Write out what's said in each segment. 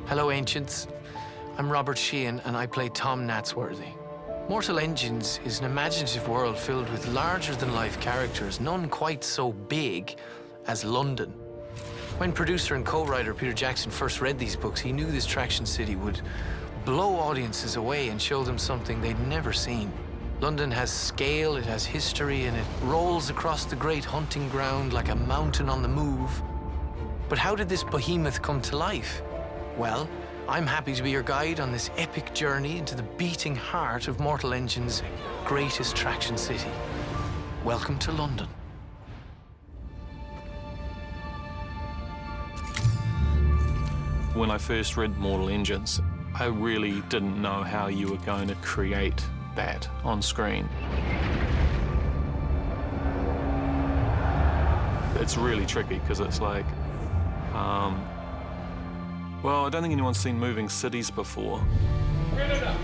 Hello, Ancients. I'm Robert Sheehan, and I play Tom Natsworthy. Mortal Engines is an imaginative world filled with larger-than-life characters, none quite so big as London. When producer and co-writer Peter Jackson first read these books, he knew this Traction City would blow audiences away and show them something they'd never seen. London has scale, it has history, and it rolls across the great hunting ground like a mountain on the move. But how did this behemoth come to life? Well, I'm happy to be your guide on this epic journey into the beating heart of Mortal Engine's greatest Traction City. Welcome to London. When I first read Mortal Engines, I really didn't know how you were going to create that on screen. It's really tricky because it's like, well, I don't think anyone's seen moving cities before. Predator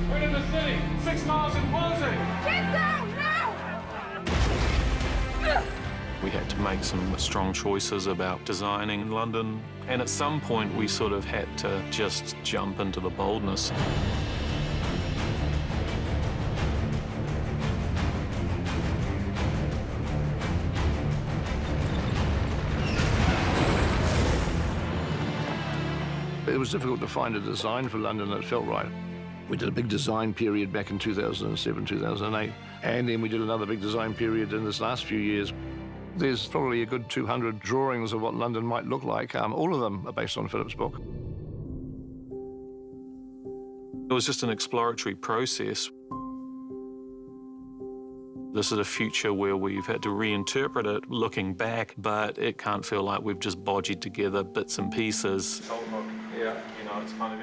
City, 6 miles in closing. Get down now! We had to make some strong choices about designing London, and at some point we sort of had to just jump into the boldness. It was difficult to find a design for London that felt right. We did a big design period back in 2007, 2008, and then we did another big design period in this last few years. There's probably a good 200 drawings of what London might look like. All of them are based on Philip's book. It was just an exploratory process. This is a future where we've had to reinterpret it looking back, but it can't feel like we've just bodged together bits and pieces.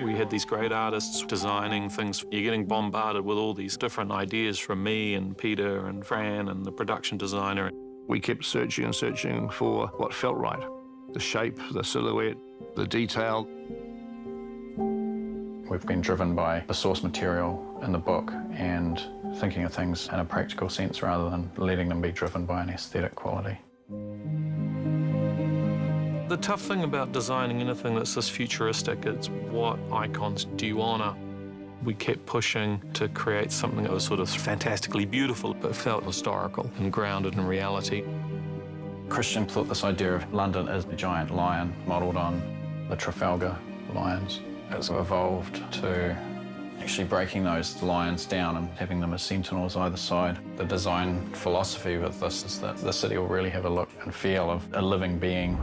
We had these great artists designing things. You're getting bombarded with all these different ideas from me and Peter and Fran and the production designer. We kept searching and searching for what felt right. The shape, the silhouette, the detail. We've been driven by the source material in the book and thinking of things in a practical sense rather than letting them be driven by an aesthetic quality. The tough thing about designing anything that's this futuristic is what icons do you honor? We kept pushing to create something that was sort of fantastically beautiful, but felt historical and grounded in reality. Christian thought this idea of London as a giant lion modelled on the Trafalgar lions. It's evolved to actually breaking those lions down and having them as sentinels either side. The design philosophy with this is that the city will really have a look and feel of a living being.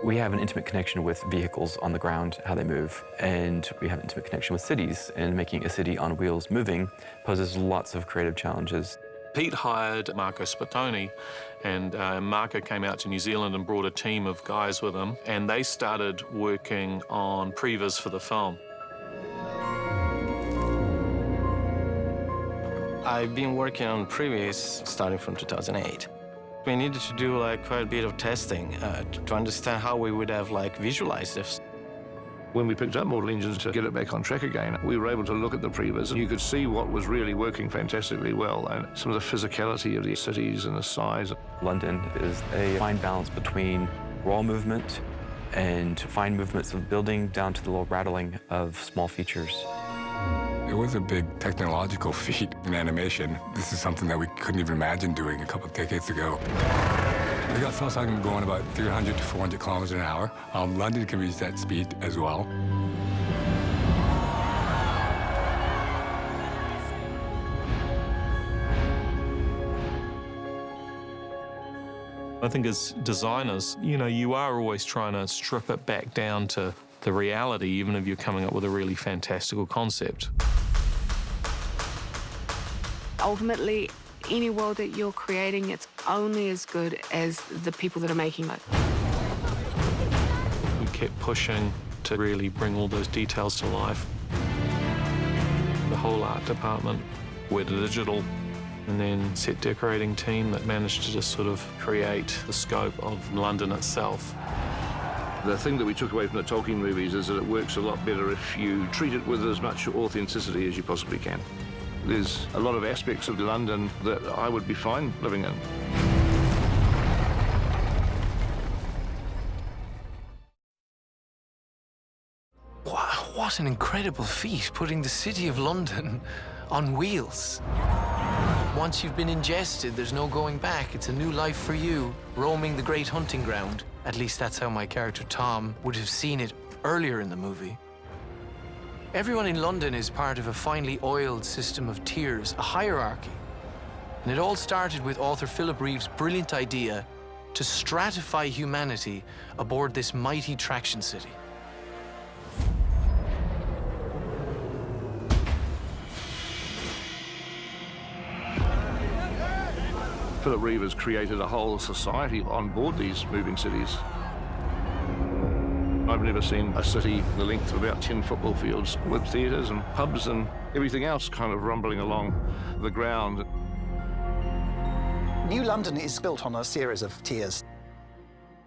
We have an intimate connection with vehicles on the ground, how they move, and we have an intimate connection with cities, and making a city on wheels moving poses lots of creative challenges. Pete hired Marco Spatoni, and Marco came out to New Zealand and brought a team of guys with him, and they started working on previs for the film. I've been working on previs starting from 2008. We needed to do quite a bit of testing to understand how we would have visualized this. When we picked up Mortal Engines to get it back on track again, we were able to look at the previs and you could see what was really working fantastically well and some of the physicality of the cities and the size. London is a fine balance between raw movement and fine movements of building down to the low rattling of small features. It was a big technological feat in animation. This is something that we couldn't even imagine doing a couple of decades ago. We got Volkswagen going about 300 to 400 kilometers an hour. London can reach that speed as well. I think as designers, you are always trying to strip it back down to the reality, even if you're coming up with a really fantastical concept. Ultimately, any world that you're creating, it's only as good as the people that are making it. We kept pushing to really bring all those details to life. The whole art department, we're digital, and then set decorating team that managed to just sort of create the scope of London itself. The thing that we took away from the Tolkien movies is that it works a lot better if you treat it with as much authenticity as you possibly can. There's a lot of aspects of London that I would be fine living in. What an incredible feat, putting the city of London on wheels. Once you've been ingested, there's no going back. It's a new life for you, roaming the great hunting ground. At least that's how my character Tom would have seen it earlier in the movie. Everyone in London is part of a finely oiled system of tiers, a hierarchy. And it all started with author Philip Reeve's brilliant idea to stratify humanity aboard this mighty traction city. Philip Reeve has created a whole society on board these moving cities. I've never seen a city the length of about 10 football fields with theatres and pubs and everything else kind of rumbling along the ground. New London is built on a series of tiers.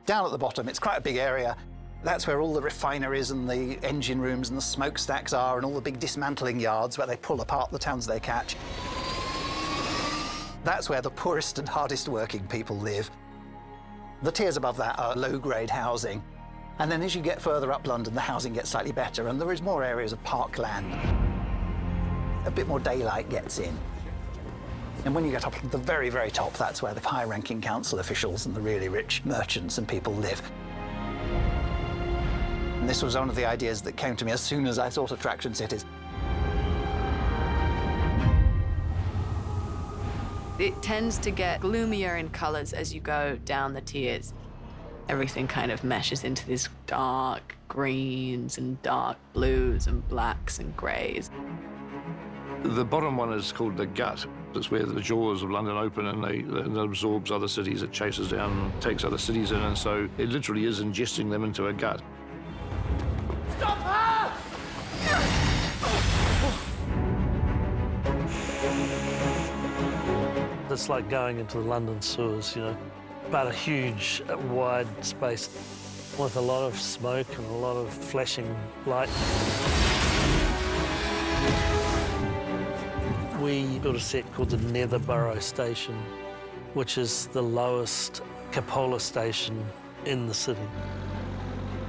Down at the bottom, it's quite a big area. That's where all the refineries and the engine rooms and the smokestacks are, and all the big dismantling yards where they pull apart the towns they catch. That's where the poorest and hardest working people live. The tiers above that are low-grade housing. And then as you get further up London, the housing gets slightly better, and there is more areas of parkland. A bit more daylight gets in. And when you get up to the very, very top, that's where the high-ranking council officials and the really rich merchants and people live. And this was one of the ideas that came to me as soon as I thought of Traction Cities. It tends to get gloomier in colours as you go down the tiers. Everything kind of meshes into these dark greens and dark blues and blacks and greys. The bottom one is called the gut. It's where the jaws of London open and it absorbs other cities. It chases down and takes other cities in, and so it literally is ingesting them into a gut. Stop her! It's like going into the London sewers, you know, but a huge, wide space with a lot of smoke and a lot of flashing light. We built a set called the Netherborough Station, which is the lowest cupola station in the city.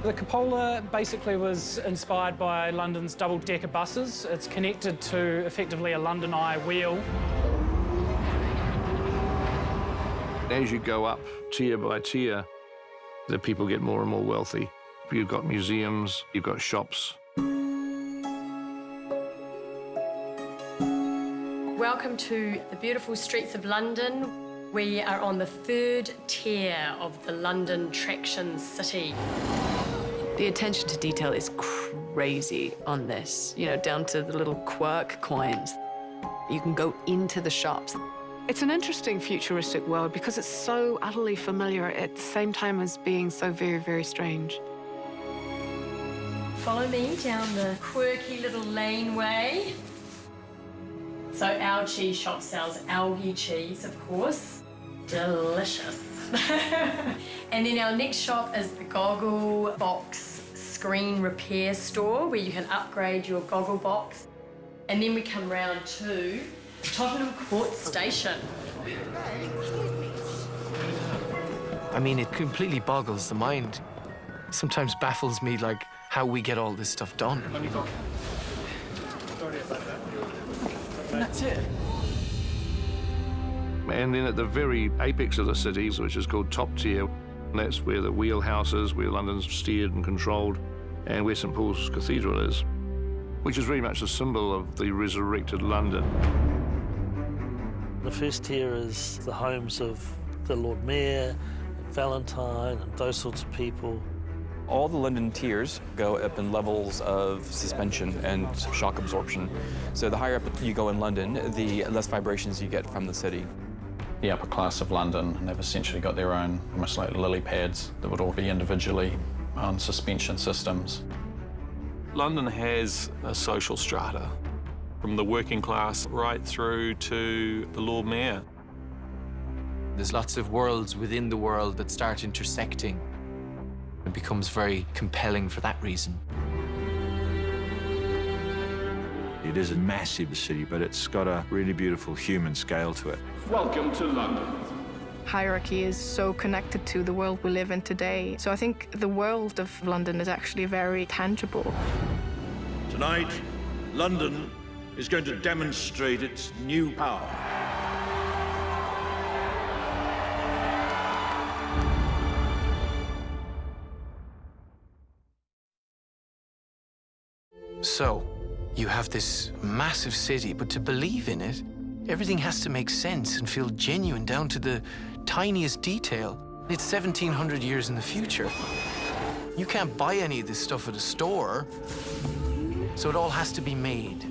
The cupola basically was inspired by London's double-decker buses. It's connected to effectively a London Eye wheel. As you go up tier by tier, the people get more and more wealthy. You've got museums, you've got shops. Welcome to the beautiful streets of London. We are on the 3rd tier of the London Traction City. The attention to detail is crazy on this, you know, down to the little quirk coins. You can go into the shops. It's an interesting futuristic world because it's so utterly familiar at the same time as being so very, very strange. Follow me down the quirky little laneway. So our cheese shop sells algae cheese, of course. Delicious. And then our next shop is the Goggle Box Screen Repair Store, where you can upgrade your goggle box. And then we come round to Tottenham Court Station. I mean, it completely boggles the mind. Sometimes baffles me, like, how we get all this stuff done. And that's it. And then at the very apex of the city, which is called top tier, that's where the wheelhouse is, where London's steered and controlled, and where St Paul's Cathedral is, which is very much a symbol of the resurrected London. The first tier is the homes of the Lord Mayor, and Valentine, and those sorts of people. All the London tiers go up in levels of suspension and shock absorption. So the higher up you go in London, the less vibrations you get from the city. The upper class of London, they've essentially got their own, almost like lily pads, that would all be individually on suspension systems. London has a social strata, from the working class right through to the Lord Mayor. There's lots of worlds within the world that start intersecting. It becomes very compelling for that reason. It is a massive city, but it's got a really beautiful human scale to it. Welcome to London. Hierarchy is so connected to the world we live in today. So I think the world of London is actually very tangible. Tonight, London is going to demonstrate its new power. So, you have this massive city, but to believe in it, everything has to make sense and feel genuine down to the tiniest detail. It's 1700 years in the future. You can't buy any of this stuff at a store, so it all has to be made.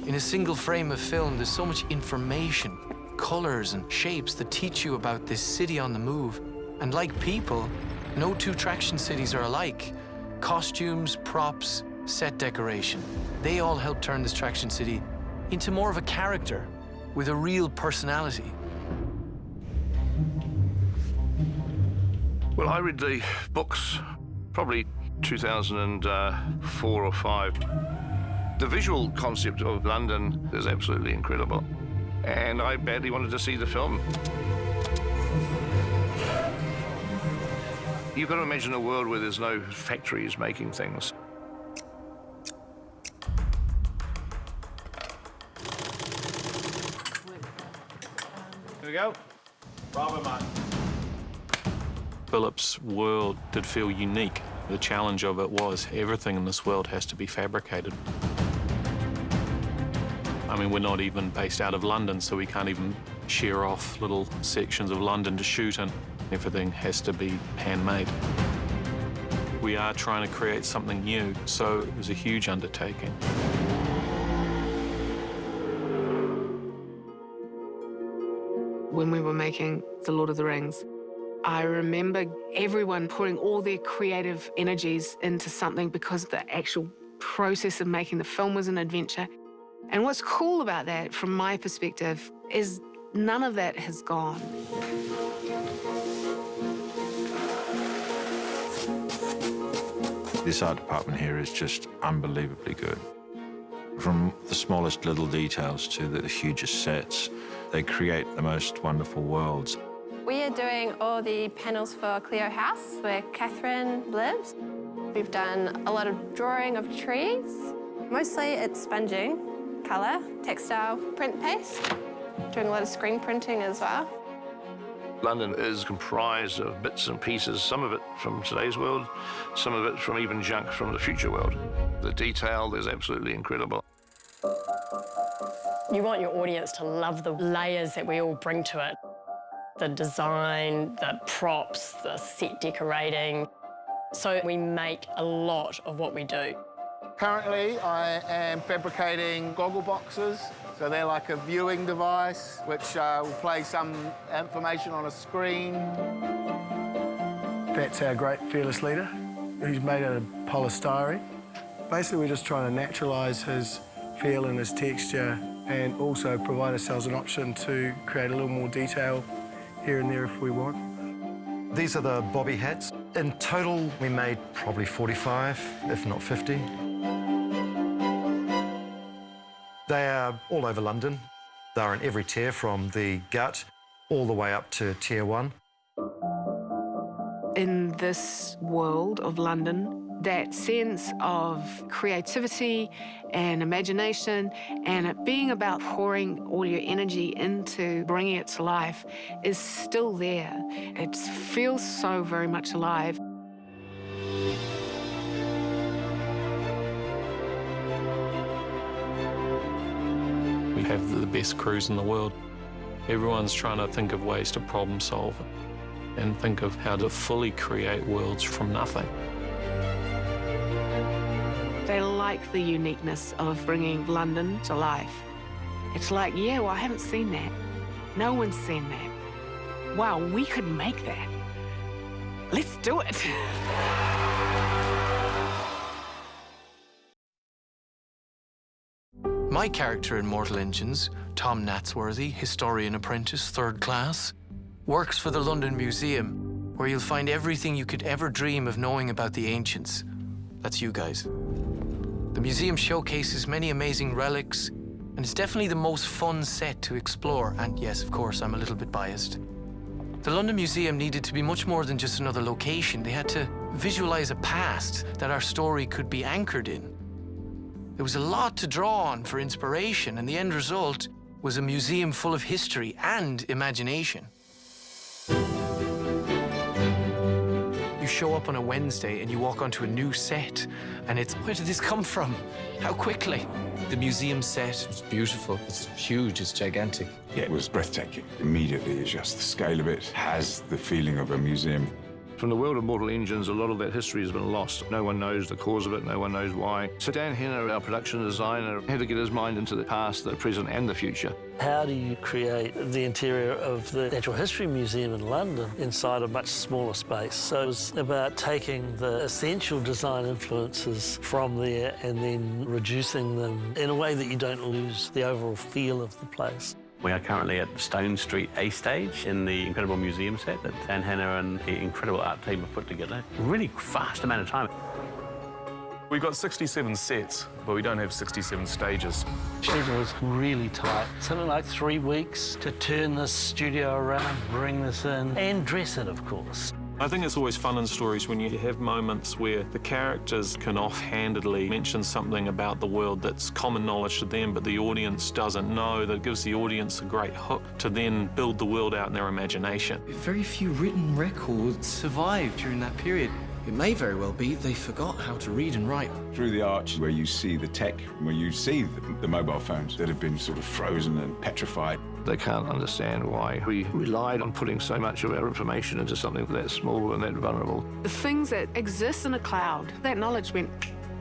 In a single frame of film, there's so much information, colors and shapes that teach you about this city on the move. And like people, no two traction cities are alike. Costumes, props, set decoration, they all help turn this traction city into more of a character with a real personality. Well, I read the books probably 2004 or 5. The visual concept of London is absolutely incredible, and I badly wanted to see the film. You've got to imagine a world where there's no factories making things. Here we go. Bravo, man. Philip's world did feel unique. The challenge of it was everything in this world has to be fabricated. I mean, we're not even based out of London, so we can't even shear off little sections of London to shoot in. Everything has to be handmade. We are trying to create something new, so it was a huge undertaking. When we were making The Lord of the Rings, I remember everyone putting all their creative energies into something because the actual process of making the film was an adventure. And what's cool about that, from my perspective, is none of that has gone. This art department here is just unbelievably good. From the smallest little details to the hugest sets, they create the most wonderful worlds. We are doing all the panels for Cleo House, where Catherine lives. We've done a lot of drawing of trees. Mostly it's sponging, colour, textile, print paste. Doing a lot of screen printing as well. London is comprised of bits and pieces, some of it from today's world, some of it from even junk from the future world. The detail is absolutely incredible. You want your audience to love the layers that we all bring to it. The design, the props, the set decorating. So we make a lot of what we do. Currently, I am fabricating goggle boxes. So they're like a viewing device, which will play some information on a screen. That's our great fearless leader, who's made out of polystyrene. Basically, we're just trying to naturalise his feel and his texture, and also provide ourselves an option to create a little more detail here and there if we want. These are the bobby hats. In total, we made probably 45, if not 50. They are all over London. They're in every tier, from the gut all the way up to tier 1. In this world of London, that sense of creativity and imagination and it being about pouring all your energy into bringing it to life is still there. It feels so very much alive. We have the best crews in the world. Everyone's trying to think of ways to problem solve and think of how to fully create worlds from nothing. They like the uniqueness of bringing London to life. It's like, yeah, well, I haven't seen that. No one's seen that. Wow, we could make that. Let's do it. My character in Mortal Engines, Tom Natsworthy, historian apprentice, 3rd class, works for the London Museum, where you'll find everything you could ever dream of knowing about the ancients. That's you guys. The museum showcases many amazing relics, and it's definitely the most fun set to explore. And yes, of course, I'm a little bit biased. The London Museum needed to be much more than just another location. They had to visualize a past that our story could be anchored in. There was a lot to draw on for inspiration, and the end result was a museum full of history and imagination. You show up on a Wednesday and you walk onto a new set, and it's, where did this come from? How quickly? The museum set was beautiful. It's huge, it's gigantic. Yeah, it was breathtaking. Immediately, it's just the scale of it has the feeling of a museum. From the world of Mortal Engines, a lot of that history has been lost. No one knows the cause of it, no one knows why. So Dan Henner, our production designer, had to get his mind into the past, the present and the future. How do you create the interior of the Natural History Museum in London inside a much smaller space? So it was about taking the essential design influences from there and then reducing them in a way that you don't lose the overall feel of the place. We are currently at Stone Street A stage in the incredible museum set that Dan Henner and the incredible art team have put together. Really fast amount of time. We've got 67 sets, but we don't have 67 stages. Schedule was really tight. Something like 3 weeks to turn this studio around, bring this in, and dress it, of course. I think it's always fun in stories when you have moments where the characters can offhandedly mention something about the world that's common knowledge to them, but the audience doesn't know. That gives the audience a great hook to then build the world out in their imagination. Very few written records survived during that period. It may very well be they forgot how to read and write. Through the arch where you see the tech, where you see the mobile phones that have been sort of frozen and petrified. They can't understand why we relied on putting so much of our information into something that small and that vulnerable. The things that exist in a cloud, that knowledge went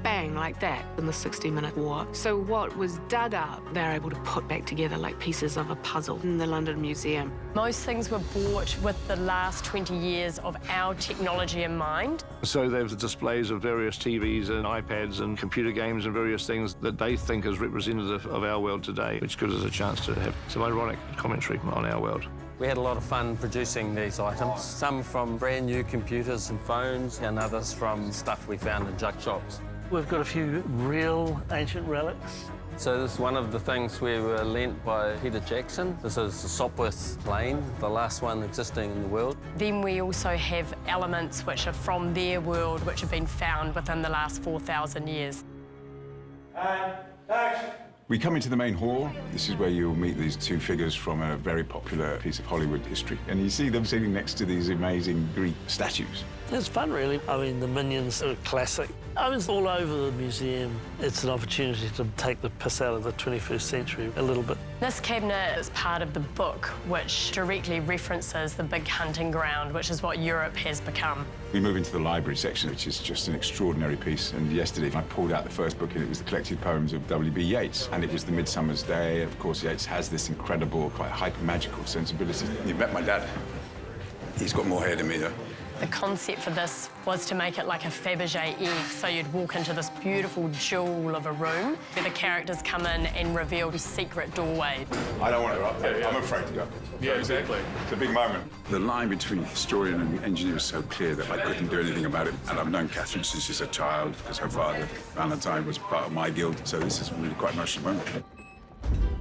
bang like that in the 60-minute war. So what was dug up, they're able to put back together like pieces of a puzzle in the London Museum. Most things were bought with the last 20 years of our technology in mind. So there's the displays of various TVs and iPads and computer games and various things that they think is representative of our world today, which gives us a chance to have some ironic commentary on our world. We had a lot of fun producing these items, some from brand new computers and phones, and others from stuff we found in junk shops. We've got a few real ancient relics. So this is one of the things we were lent by Peter Jackson. This is the Sopwith plane, the last one existing in the world. Then we also have elements which are from their world, which have been found within the last 4,000 years. We come into the main hall. This is where you'll meet these two figures from a very popular piece of Hollywood history. And you see them sitting next to these amazing Greek statues. It's fun, really. I mean, the minions are classic. I was all over the museum. It's an opportunity to take the piss out of the 21st century a little bit. This cabinet is part of the book, which directly references the big hunting ground, which is what Europe has become. We move into the library section, which is just an extraordinary piece. And yesterday, I pulled out the first book, and it was the collected poems of W.B. Yeats. And it was The Midsummer's Day. Of course, Yeats has this incredible, quite hyper-magical sensibility. You met my dad. He's got more hair than me, though. The concept for this was to make it like a Fabergé egg, so you'd walk into this beautiful jewel of a room where the characters come in and reveal the secret doorway. I don't want to go up there. I'm afraid to go. Yeah, exactly. It's a big moment. The line between historian and engineer is so clear that I couldn't do anything about it. And I've known Catherine since she's a child, because her father, Valentine, was part of my guild. So this is really quite an emotional moment.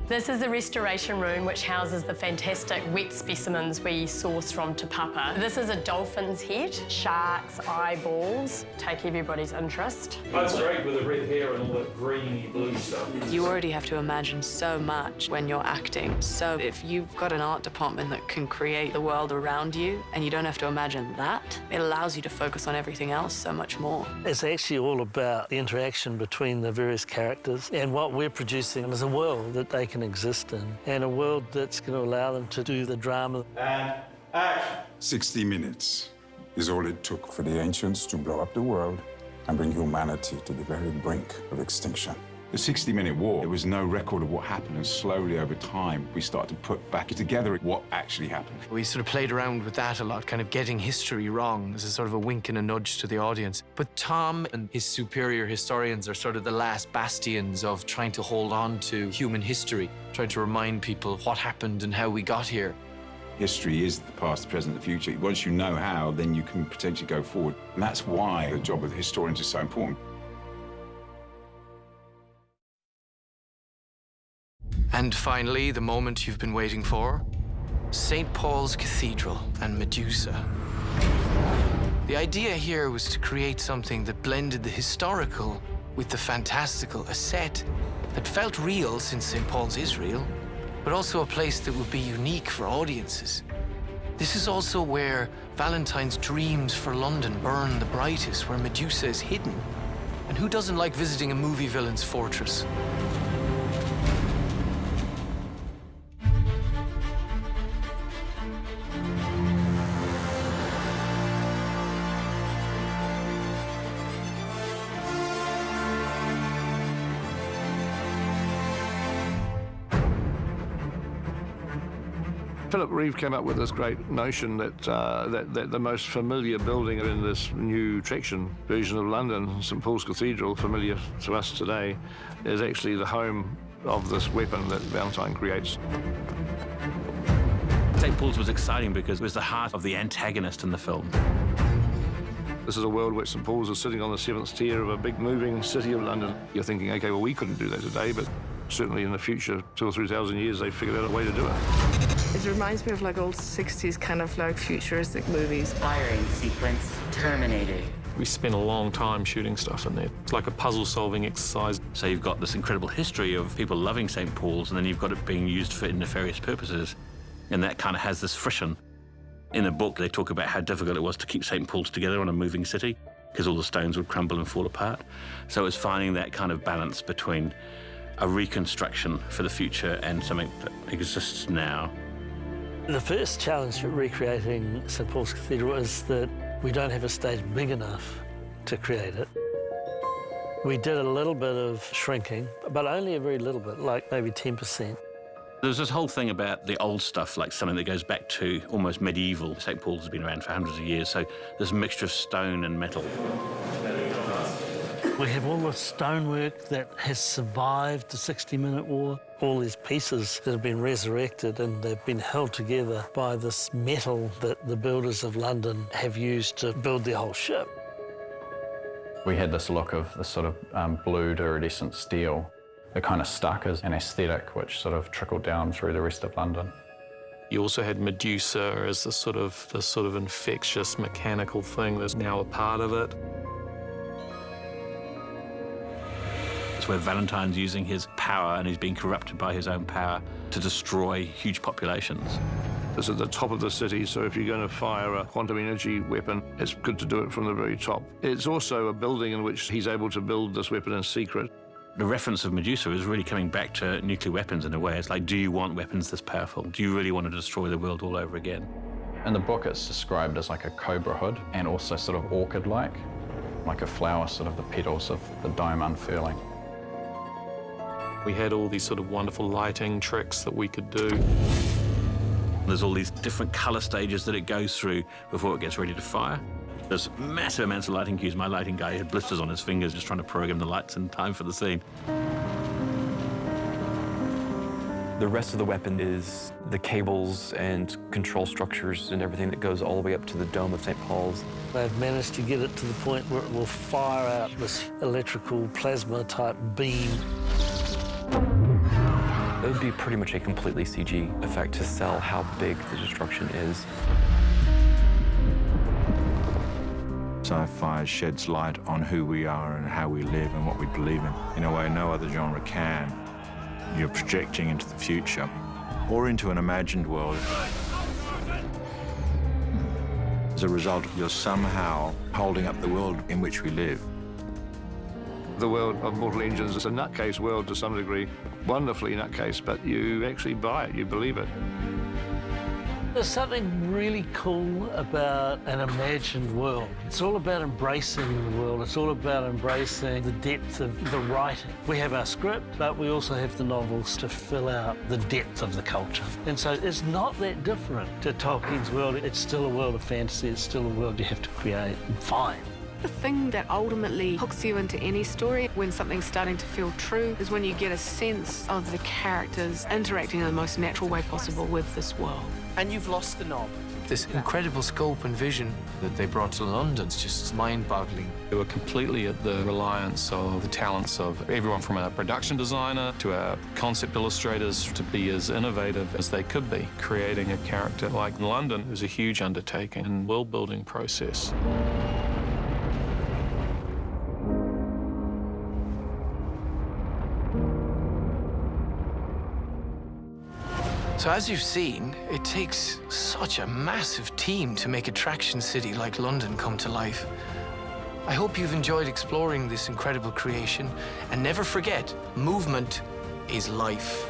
This is the restoration room, which houses the fantastic wet specimens we sourced from Te Papa. This is a dolphin's head, sharks' eyeballs, take everybody's interest. That's great with the red hair and all that greeny blue stuff. You already have to imagine so much when you're acting. So if you've got an art department that can create the world around you and you don't have to imagine that, it allows you to focus on everything else so much more. It's actually all about the interaction between the various characters, and what we're producing is a world that they can exist in, and a world that's going to allow them to do the drama. And action. 60 minutes is all it took for the ancients to blow up the world and bring humanity to the very brink of extinction. The 60-minute war, there was no record of what happened, and slowly over time, we start to put back together what actually happened. We sort of played around with that a lot, kind of getting history wrong as a sort of a wink and a nudge to the audience. But Tom and his superior historians are sort of the last bastions of trying to hold on to human history, trying to remind people what happened and how we got here. History is the past, the present, the future. Once you know how, then you can potentially go forward. And that's why the job of the historians is so important. And finally, the moment you've been waiting for, St. Paul's Cathedral and Medusa. The idea here was to create something that blended the historical with the fantastical, a set that felt real since St. Paul's is real, but also a place that would be unique for audiences. This is also where Valentine's dreams for London burn the brightest, where Medusa is hidden. And who doesn't like visiting a movie villain's fortress? Philip Reeve came up with this great notion that, that the most familiar building in this new attraction version of London, St Paul's Cathedral, familiar to us today, is actually the home of this weapon that Valentine creates. St. Paul's was exciting because it was the heart of the antagonist in the film. This is a world where St Paul's is sitting on the 7th tier of a big moving city of London. You're thinking, OK, well, we couldn't do that today, but certainly in the future, 2,000 or 3,000 years, they figured out a way to do it. It reminds me of like old 60s kind of like futuristic movies. Firing sequence terminated. We spent a long time shooting stuff in there. It's like a puzzle-solving exercise. So you've got this incredible history of people loving St. Paul's, and then you've got it being used for nefarious purposes. And that kind of has this friction. In the book, they talk about how difficult it was to keep St. Paul's together on a moving city, because all the stones would crumble and fall apart. So it's finding that kind of balance between a reconstruction for the future and something that exists now. The first challenge to recreating St Paul's Cathedral is that we don't have a stage big enough to create it. We did a little bit of shrinking, but only a very little bit, like maybe 10%. There's this whole thing about the old stuff, like something that goes back to almost medieval. St. Paul's has been around for hundreds of years, so there's a mixture of stone and metal. We have all the stonework that has survived the 60-minute war, all these pieces that have been resurrected, and they've been held together by this metal that the builders of London have used to build their whole ship. We had this look of this sort of blue iridescent steel. It kind of stuck as an aesthetic which sort of trickled down through the rest of London. You also had Medusa as the sort of infectious mechanical thing that's now a part of it. It's where Valentine's using his power, and he's being corrupted by his own power to destroy huge populations. It's at the top of the city, so if you're going to fire a quantum energy weapon, it's good to do it from the very top. It's also a building in which he's able to build this weapon in secret. The reference of Medusa is really coming back to nuclear weapons in a way. It's like, do you want weapons this powerful? Do you really want to destroy the world all over again? In the book, it's described as like a cobra hood and also sort of orchid-like a flower, sort of the petals of the dome unfurling. We had all these sort of wonderful lighting tricks that we could do. There's all these different color stages that it goes through before it gets ready to fire. There's massive amounts of lighting cues. My lighting guy had blisters on his fingers just trying to program the lights in time for the scene. The rest of the weapon is the cables and control structures and everything that goes all the way up to the dome of St. Paul's. They've managed to get it to the point where it will fire out this electrical plasma-type beam. It would be pretty much a completely CG effect to sell how big the destruction is. Sci-fi sheds light on who we are and how we live and what we believe in a way no other genre can. You're projecting into the future or into an imagined world. As a result, you're somehow holding up the world in which we live. The world of Mortal Engines is a nutcase world to some degree, wonderfully nutcase, but you actually buy it, you believe it. There's something really cool about an imagined world. It's all about embracing the world. It's all about embracing the depth of the writing. We have our script, but we also have the novels to fill out the depth of the culture. And so it's not that different to Tolkien's world. It's still a world of fantasy. It's still a world you have to create and find. The thing that ultimately hooks you into any story when something's starting to feel true is when you get a sense of the characters interacting in the most natural way possible with this world. And you've lost the knob. This incredible scope and vision that they brought to London is just mind-boggling. They were completely at the reliance of the talents of everyone from our production designer to our concept illustrators to be as innovative as they could be. Creating a character like London was a huge undertaking and world-building process. So as you've seen, it takes such a massive team to make Attraction City like London come to life. I hope you've enjoyed exploring this incredible creation, and never forget, movement is life.